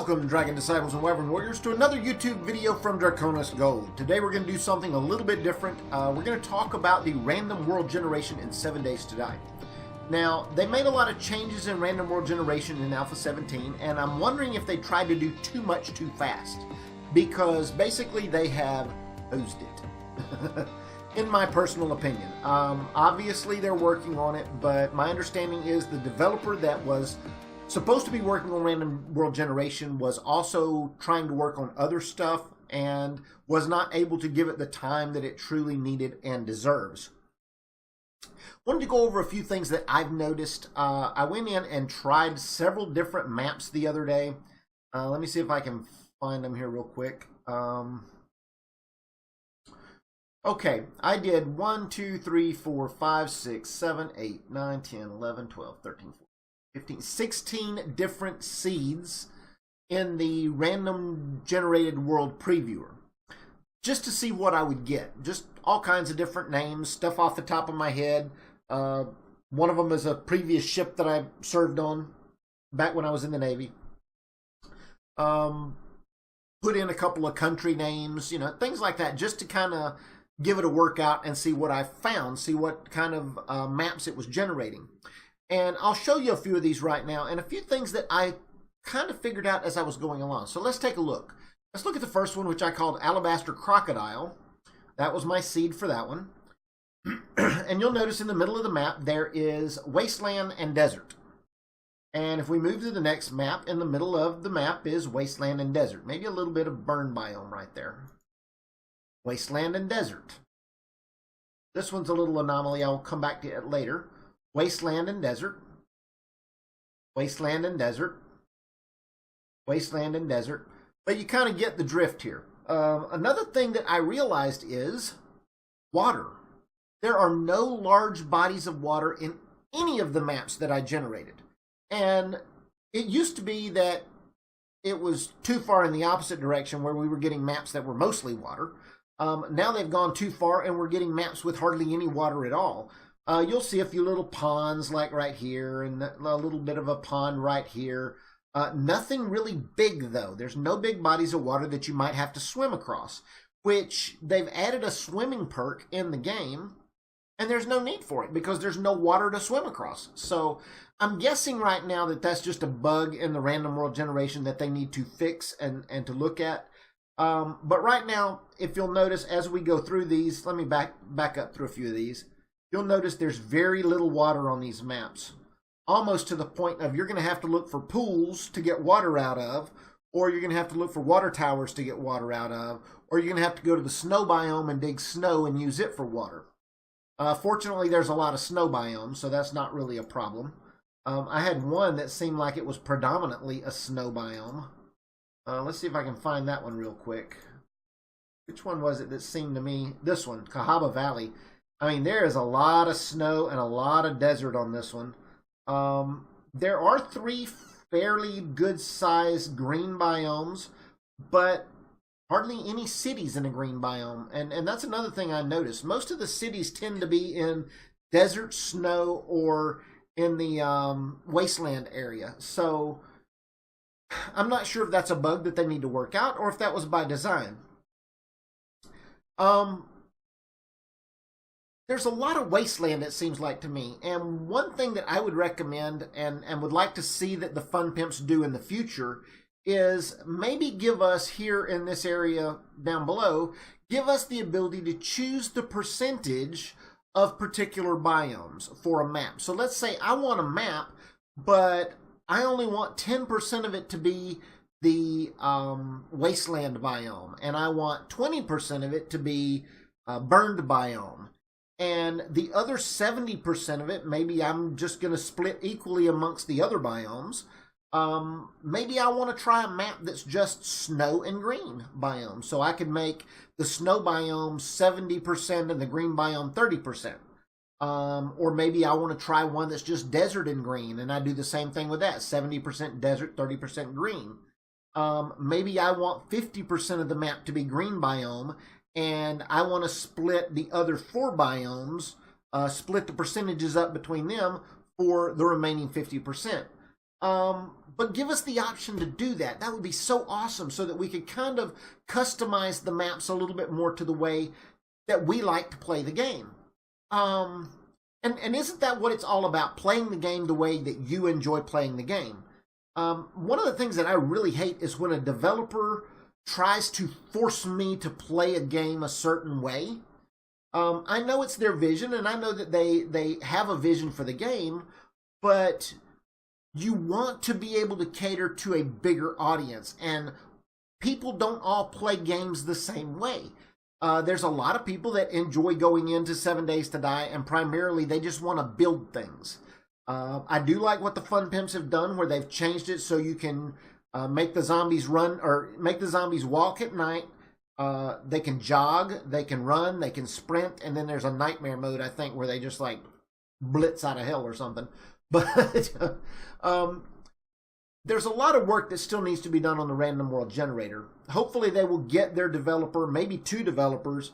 Welcome, Dragon Disciples and Wyvern Warriors, to another YouTube video from Draconis Gold. Today we're going to do something a little bit different. We're going to talk about the random world generation in 7 Days to Die. Now, they made a lot of changes in random world generation in Alpha 17, and I'm wondering if they tried to do too much too fast, because basically they have hosed it, in my personal opinion. Obviously they're working on it, but my understanding is the developer that was supposed to be working on random world generation was also trying to work on other stuff and was not able to give it the time that it truly needed and deserves. Wanted to go over a few things that I've noticed. I went in and tried several different maps the other day. Let me see if I can find them here real quick. Okay, I did 1, 2, 3, 4, 5, 6, 7, 8, 9, 10, 11, 12, 13, 14. 15, 16 different seeds in the random generated world previewer, just to see what I would get. Just all kinds of different names, stuff off the top of my head. One of them is a previous ship that I served on back when I was in the Navy. Put in a couple of country names, you know, things like that, just to kind of give it a workout and see what I found, see what kind of maps it was generating. And I'll show you a few of these right now and a few things that I kind of figured out as I was going along. So let's take a look. Let's look at the first one, which I called Alabaster Crocodile. That was my seed for that one. And you'll notice in the middle of the map there is wasteland and desert. And if we move to the next map, in the middle of the map is wasteland and desert. Maybe a little bit of burn biome right there. Wasteland and desert. This one's a little anomaly. I'll come back to it later. Wasteland and desert, wasteland and desert, wasteland and desert. But you kind of get the drift here. Another thing that I realized is water. There are no large bodies of water in any of the maps that I generated. And it used to be that it was too far in the opposite direction where we were getting maps that were mostly water. Now they've gone too far and we're getting maps with hardly any water at all. You'll see a few little ponds like right here and a little bit of a pond right here. Nothing really big though. There's no big bodies of water that you might have to swim across, which they've added a swimming perk in the game and there's no need for it because there's no water to swim across. So I'm guessing right now that that's just a bug in the random world generation that they need to fix and to look at. But right now, if you'll notice as we go through these, let me back up through a few of these. You'll notice there's very little water on these maps, almost to the point of you're going to have to look for pools to get water out of, or you're going to have to look for water towers to get water out of, or you're going to have to go to the snow biome and dig snow and use it for water. Fortunately, there's a lot of snow biomes, so that's not really a problem. I had one that seemed like it was predominantly a snow biome. Let's see if I can find that one real quick. Which one was it that seemed to me? This one, Cahaba Valley. I mean, there is a lot of snow and a lot of desert on this one. There are 3 fairly good-sized green biomes, but hardly any cities in a green biome. And that's another thing I noticed. Most of the cities tend to be in desert, snow, or in the wasteland area. So I'm not sure if that's a bug that they need to work out or if that was by design. There's a lot of wasteland, it seems like to me, and one thing that I would recommend and would like to see that the Fun Pimps do in the future is maybe give us here in this area down below, give us the ability to choose the percentage of particular biomes for a map. So let's say I want a map, but I only want 10% of it to be the wasteland biome, and I want 20% of it to be burned biome. And the other 70% of it, maybe I'm just going to split equally amongst the other biomes. Maybe I want to try a map that's just snow and green biome. So I can make the snow biome 70% and the green biome 30%. Or maybe I want to try one that's just desert and green. And I do the same thing with that. 70% desert, 30% green. Maybe I want 50% of the map to be green biome. And I want to split the other 4 biomes, split the percentages up between them for the remaining 50%. But give us the option to do that. That would be so awesome, so that we could kind of customize the maps a little bit more to the way that we like to play the game. And isn't that what it's all about? Playing the game the way that you enjoy playing the game. One of the things that I really hate is when a developer tries to force me to play a game a certain way. I know it's their vision, and I know that they have a vision for the game, but you want to be able to cater to a bigger audience, and people don't all play games the same way. There's a lot of people that enjoy going into 7 Days to Die, and primarily they just want to build things. I do like what the Fun Pimps have done, where they've changed it so you can make the zombies run, or make the zombies walk at night. They can jog, they can run, they can sprint, and then there's a nightmare mode, I think, where they just like blitz out of hell or something. But there's a lot of work that still needs to be done on the random world generator. Hopefully they will get their developer, maybe 2 developers,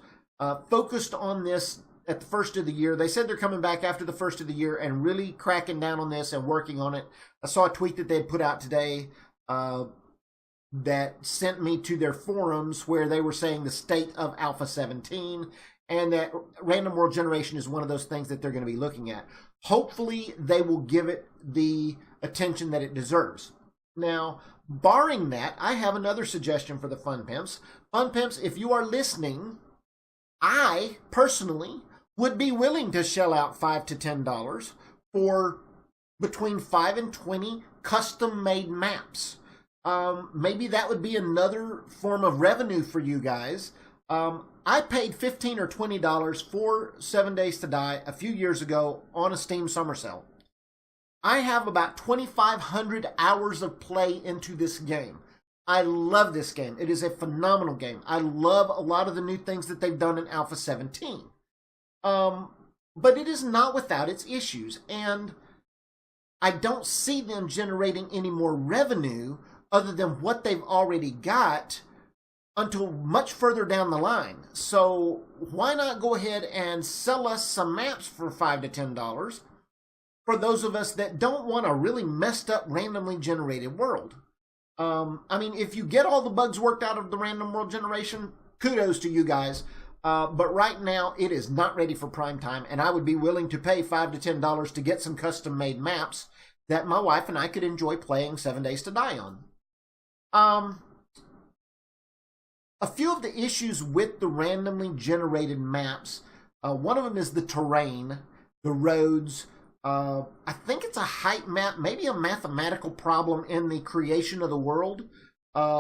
focused on this at the first of the year. They said they're coming back after the first of the year and really cracking down on this and working on it. I saw a tweet that they had put out today that sent me to their forums, where they were saying the state of Alpha 17, and that random world generation is one of those things that they're going to be looking at. Hopefully they will give it the attention that it deserves. Now, barring that, I have another suggestion for the Fun Pimps. Fun Pimps, if you are listening, I personally would be willing to shell out $5 to $10 for between 5 and 20 custom-made maps. Maybe that would be another form of revenue for you guys. I paid $15 or $20 for 7 Days to Die a few years ago on a Steam summer sale. I have about 2,500 hours of play into this game. I love this game. It is a phenomenal game. I love a lot of the new things that they've done in Alpha 17. But it is not without its issues, and I don't see them generating any more revenue other than what they've already got until much further down the line. So why not go ahead and sell us some maps for $5 to $10 for those of us that don't want a really messed up randomly generated world? I mean, if you get all the bugs worked out of the random world generation, kudos to you guys. But right now, it is not ready for prime time, and I would be willing to pay $5 to $10 to get some custom-made maps that my wife and I could enjoy playing 7 Days to Die on. A few of the issues with the randomly generated maps, one of them is the terrain, the roads. I think it's a height map, maybe a mathematical problem in the creation of the world.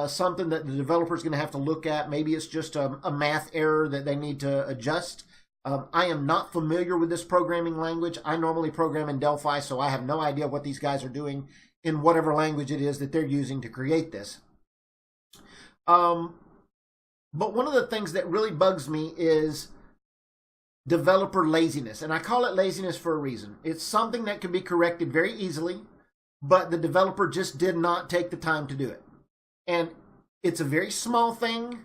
Something that the developer is going to have to look at. Maybe it's just a math error that they need to adjust. I am not familiar with this programming language. I normally program in Delphi, so I have no idea what these guys are doing in whatever language it is that they're using to create this. But one of the things that really bugs me is developer laziness. And I call it laziness for a reason. It's something that can be corrected very easily, but the developer just did not take the time to do it. And it's a very small thing,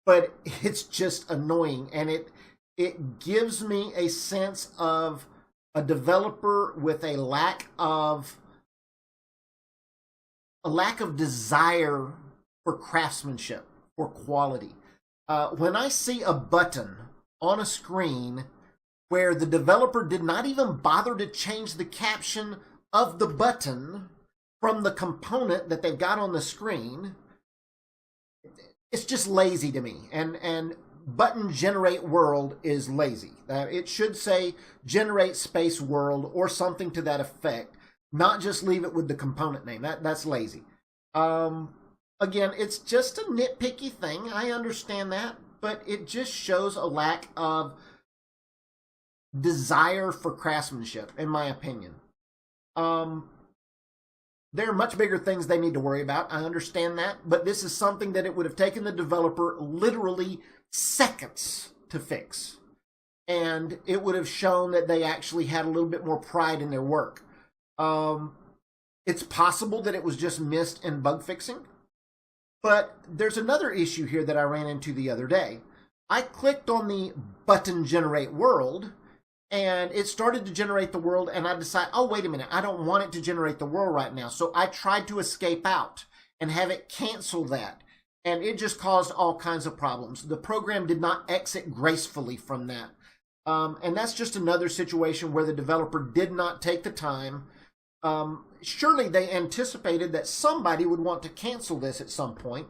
but it's just annoying. And it gives me a sense of a developer with a lack of desire for craftsmanship, for quality. When I see a button on a screen where the developer did not even bother to change the caption of the button from the component that they've got on the screen, it's just lazy to me. And button generate world is lazy. It should say generate space world or something to that effect, not just leave it with the component name. That's lazy. Again, it's just a nitpicky thing. I understand that, but it just shows a lack of desire for craftsmanship, in my opinion. There are much bigger things they need to worry about. I understand that, but this is something that it would have taken the developer literally seconds to fix. And it would have shown that they actually had a little bit more pride in their work. It's possible that it was just missed in bug fixing. But there's another issue here that I ran into the other day. I clicked on the button generate world, and it started to generate the world, and I decided, oh, wait a minute, I don't want it to generate the world right now. So I tried to escape out and have it cancel that, and it just caused all kinds of problems. The program did not exit gracefully from that. And that's just another situation where the developer did not take the time. Surely they anticipated that somebody would want to cancel this at some point.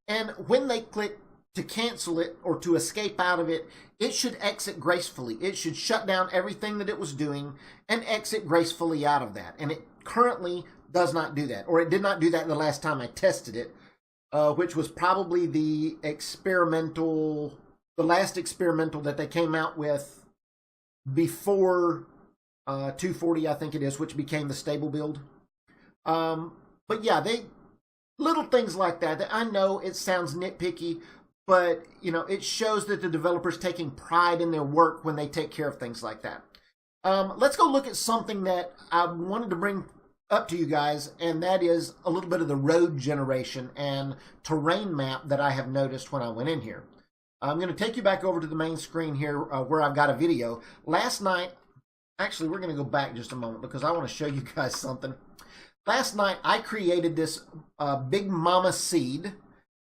And when they click to cancel it or to escape out of it, it should exit gracefully. It should shut down everything that it was doing and exit gracefully out of that. And it currently does not do that, or it did not do that the last time I tested it, which was probably the last experimental that they came out with before 240, I think it is, which became the stable build. But yeah, little things like that I know it sounds nitpicky, but it shows that the developer's taking pride in their work when they take care of things like that. Let's go look at something that I wanted to bring up to you guys, and that is a little bit of the road generation and terrain map that I have noticed when I went in here. I'm going to take you back over to the main screen here where I've got a video. Last night, actually, we're going to go back just a moment because I want to show you guys something. Last night, I created this Big Mama seed.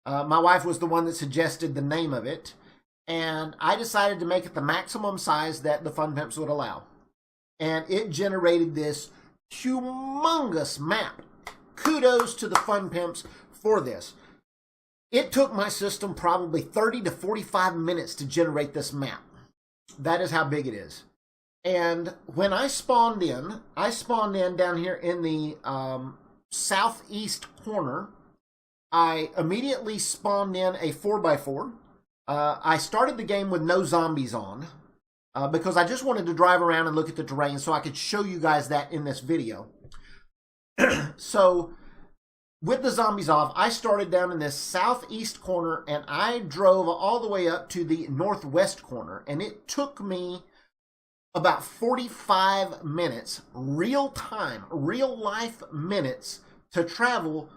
My wife was the one that suggested the name of it, and I decided to make it the maximum size that the Fun Pimps would allow. And it generated this humongous map. Kudos to the Fun Pimps for this. It took my system probably 30 to 45 minutes to generate this map. That is how big it is. And when I spawned in down here in the southeast corner. I immediately spawned in a 4x4. I started the game with no zombies on because I just wanted to drive around and look at the terrain so I could show you guys that in this video. So with the zombies off, I started down in this southeast corner and I drove all the way up to the northwest corner, and it took me about 45 minutes, real time, real life minutes, to travel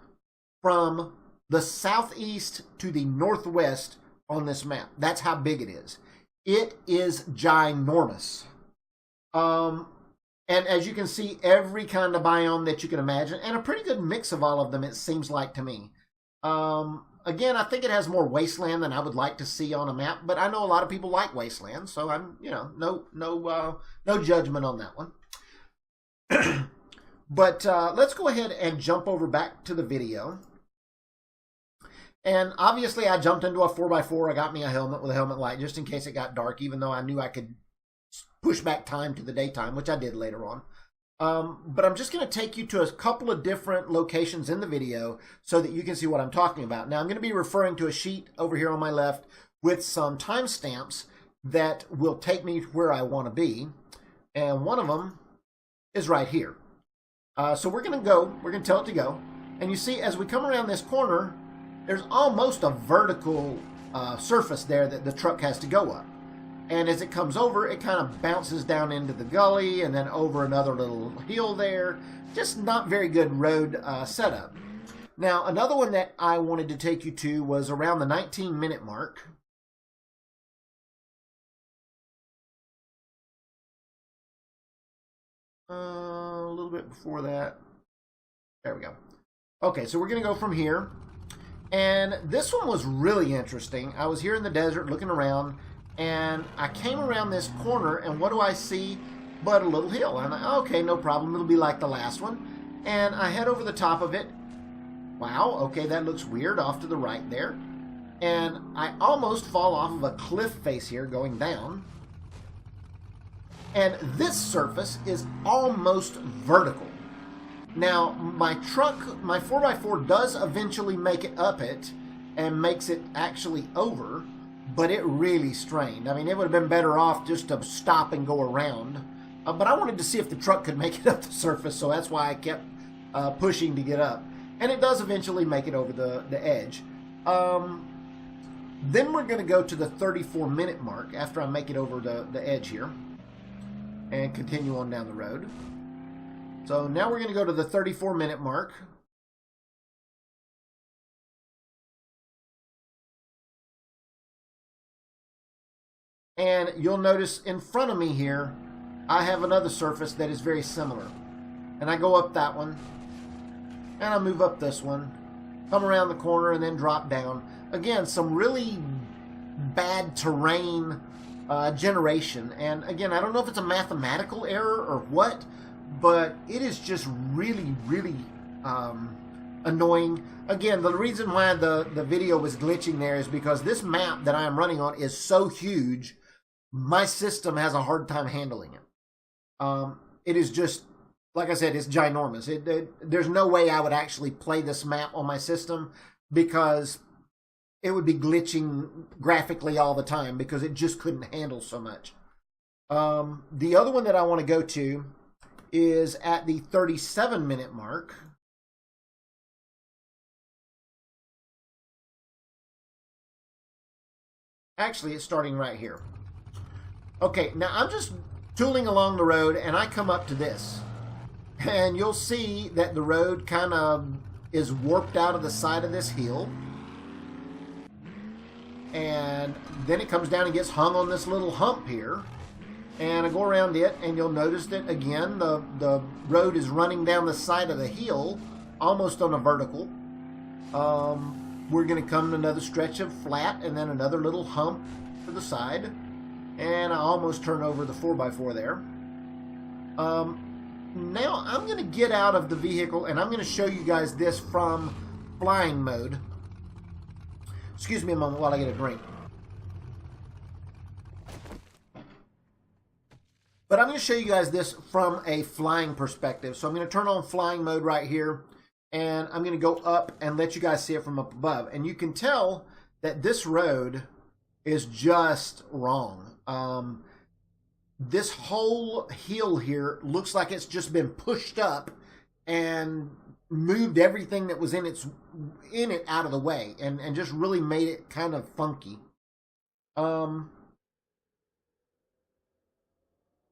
from the southeast to the northwest on this map. That's how big it is. It is ginormous. And as you can see, every kind of biome that you can imagine, and a pretty good mix of all of them, it seems like to me. Again, I think it has more wasteland than I would like to see on a map, but I know a lot of people like wasteland, so I'm, no judgment on that one. But let's go ahead and jump over back to the video. And obviously I jumped into a 4x4. I got me a helmet with a helmet light just in case it got dark, even though I knew I could push back time to the daytime, which I did later on. But I'm just going to take you to a couple of different locations in the video so that you can see what I'm talking about. Now I'm going to be referring to a sheet over here on my left with some timestamps that will take me where I want to be. And one of them is right here. So we're going to go, we're going to tell it to go. And you see, as we come around this corner, there's almost a vertical surface there that the truck has to go up. And as it comes over, it kind of bounces down into the gully and then over another little hill there. Just not very good road setup. Now, another one that I wanted to take you to was around the 19-minute mark. A little bit before that. There we go. Okay, so we're going to go from here. And this one was really interesting. I was here in the desert looking around, and I came around this corner, and what do I see but a little hill? I'm like, okay, no problem. It'll be like the last one. And I head over the top of it. Wow, okay, that looks weird off to the right there. And I almost fall off of a cliff face here going down. And this surface is almost vertical. Now, my truck, my 4x4 does eventually make it up it and makes it actually over, but it really strained. I mean, it would have been better off just to stop and go around. But I wanted to see if the truck could make it up the surface, so that's why I kept pushing to get up. And it does eventually make it over the edge. Then we're going to go to the 34-minute mark after I make it over the edge here and continue on down the road. So now we're going to go to the 34-minute mark. And you'll notice in front of me here, I have another surface that is very similar. And I go up that one, and I move up this one, come around the corner, and then drop down. Again, some really bad terrain generation. And again, I don't know if it's a mathematical error or what, but it is just really, really annoying. Again, the reason why the video was glitching there is because this map that I am running on is so huge, my system has a hard time handling it. It is just, like I said, it's ginormous. There's no way I would actually play this map on my system because it would be glitching graphically all the time because it just couldn't handle so much. The other one that I want to go to is at the 37-minute mark. Actually, it's starting right here. Okay, now I'm just tooling along the road, and I come up to this. And you'll see that the road kind of is warped out of the side of this hill. And then it comes down and gets hung on this little hump here. And I go around it, and you'll notice that, again, the road is running down the side of the hill, almost on a vertical. We're going to come to another stretch of flat, and then another little hump to the side. And I almost turn over the 4x4 there. Now I'm going to get out of the vehicle, and I'm going to show you guys this from flying mode. Excuse me a moment while I get a drink. But I'm going to show you guys this from a flying perspective. So I'm going to turn on flying mode right here, and I'm going to go up and let you guys see it from up above. And you can tell that this road is just wrong. This whole hill here looks like it's just been pushed up and moved everything that was in it out of the way, and just really made it kind of funky. You'll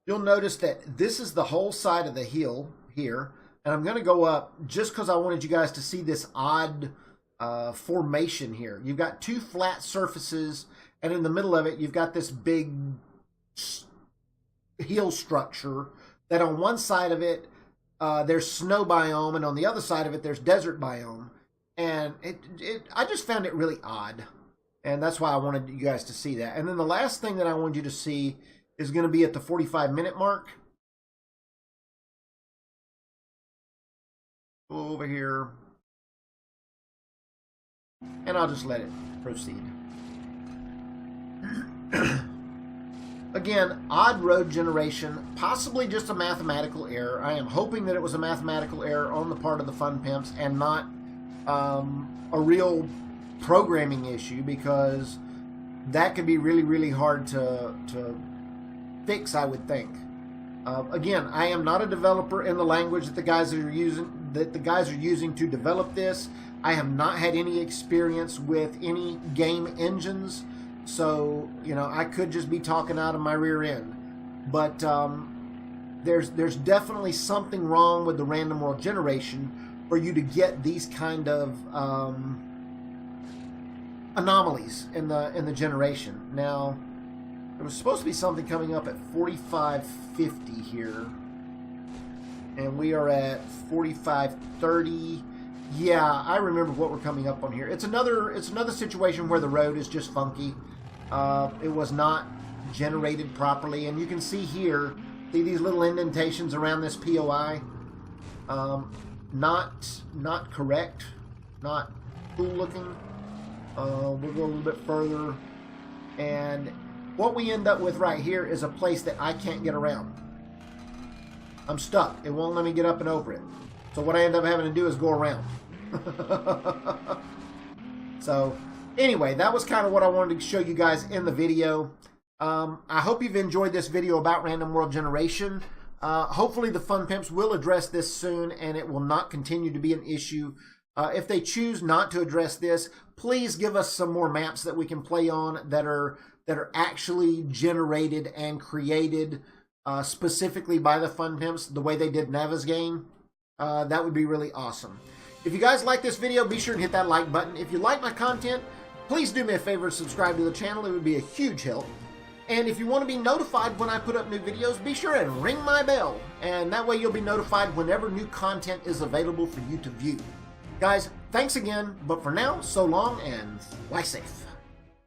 notice that this is the whole side of the hill here, and I'm going to go up just because I wanted you guys to see this odd formation here. You've got two flat surfaces, and in the middle of it, you've got this big hill structure that on one side of it, there's snow biome, and on the other side of it, there's desert biome. And I just found it really odd, and that's why I wanted you guys to see that. And then the last thing that I wanted you to see is going to be at the 45-minute mark. Go over here, and I'll just let it proceed. Again, odd road generation, possibly just a mathematical error. I am hoping that it was a mathematical error on the part of the Fun Pimps and not a real programming issue, because that could be really, really hard to fix, I would think. Again, I am not a developer in the language that the guys are using to develop this. I have not had any experience with any game engines. So, you know, I could just be talking out of my rear end. But there's definitely something wrong with the random world generation for you to get these kind of anomalies in the generation. Now, there was supposed to be something coming up at 4550 here. And we are at 4530. Yeah, I remember what we're coming up on here. It's another situation where the road is just funky. It was not generated properly, and you can see here, see these little indentations around this POI. Not correct, not cool looking. We'll go a little bit further, and what we end up with right here is a place that I can't get around. I'm stuck. It won't let me get up and over it. So what I end up having to do is go around. So anyway, that was kind of what I wanted to show you guys in the video. I hope you've enjoyed this video about random world generation. Hopefully the Fun Pimps will address this soon, and it will not continue to be an issue. If they choose not to address this, please give us some more maps that we can play on that are actually generated and created specifically by the Fun Pimps, the way they did Nava's game. That would be really awesome. If you guys like this video, be sure to hit that like button. If you like my content, please do me a favor and subscribe to the channel. It would be a huge help. And if you want to be notified when I put up new videos, be sure and ring my bell. And that way you'll be notified whenever new content is available for you to view. Guys, thanks again, but for now, so long and fly safe.